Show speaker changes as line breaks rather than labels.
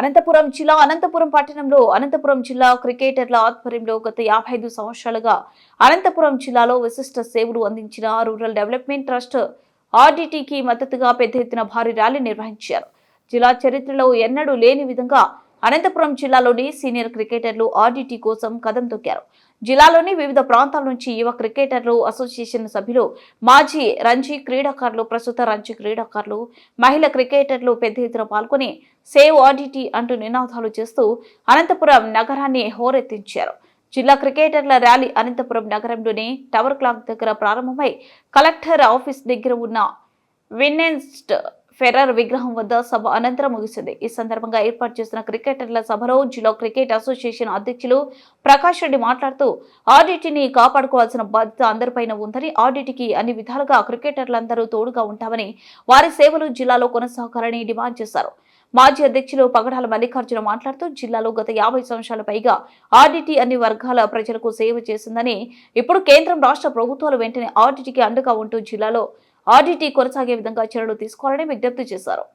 అనంతపురం జిల్లా అనంతపురం పట్టణంలో అనంతపురం జిల్లా క్రికెటర్ల ఆధ్వర్యంలో గత 55 సంవత్సరాలుగా అనంతపురం జిల్లాలో విశిష్ట సేవలు అందించిన రూరల్ డెవలప్మెంట్ ట్రస్ట్ ఆర్డీటీకి మద్దతుగా పెద్ద ఎత్తున భారీ ర్యాలీ నిర్వహించారు. జిల్లా చరిత్రలో ఎన్నడూ లేని విధంగా అనంతపురం జిల్లాలోని సీనియర్ క్రికెటర్లు ఆర్డీటీ కోసం కదం తొక్కారు. జిల్లాలోని వివిధ ప్రాంతాల నుంచి యువ క్రికెటర్లు అసోసియేషన్ సభ్యులు, మాజీ రంజీ క్రీడాకారులు, ప్రస్తుత రంజీ క్రీడాకారులు, మహిళా క్రికెటర్లు పెద్ద ఎత్తున పాల్గొని సేవ్ ఆర్డీటీ అంటూ నినాదాలు చేస్తూ అనంతపురం నగరాన్ని హోరెత్తించారు. జిల్లా క్రికెటర్ల ర్యాలీ అనంతపురం నగరంలోని టవర్ క్లాక్ దగ్గర ప్రారంభమై కలెక్టర్ ఆఫీస్ దగ్గర ఉన్న విన్నెస్ట్ ఫెర్రర్ విగ్రహం వద్ద సభ అనంతరం ముగిసింది. ఈ సందర్భంగా ఏర్పాటు చేసిన క్రికెటర్ల సభలో జిల్లా క్రికెట్ అసోసియేషన్ అధ్యక్షులు ప్రకాష్ రెడ్డి మాట్లాడుతూ ఆర్డీటీని కాపాడుకోవాల్సిన బాధ్యత అందరిపైన ఉందని, ఆర్డీటీకి అన్ని విధాలుగా క్రికెటర్లందరూ తోడుగా ఉంటామని, వారి సేవలు జిల్లాలో కొనసాగాలని డిమాండ్ చేశారు. మాజీ అధ్యక్షులు పగడాల మల్లికార్జున మాట్లాడుతూ జిల్లాలో గత 50 సంవత్సరాల పైగా ఆర్డీటీ అన్ని వర్గాల ప్రజలకు సేవ చేసిందని, ఇప్పుడు కేంద్రం రాష్ట్ర ప్రభుత్వాలు వెంటనే ఆర్డీటీకి అండగా ఉంటూ జిల్లాలో ఆర్డీటీ కొనసాగే విధంగా చర్యలు తీసుకోవాలని విజ్ఞప్తి చేశారు.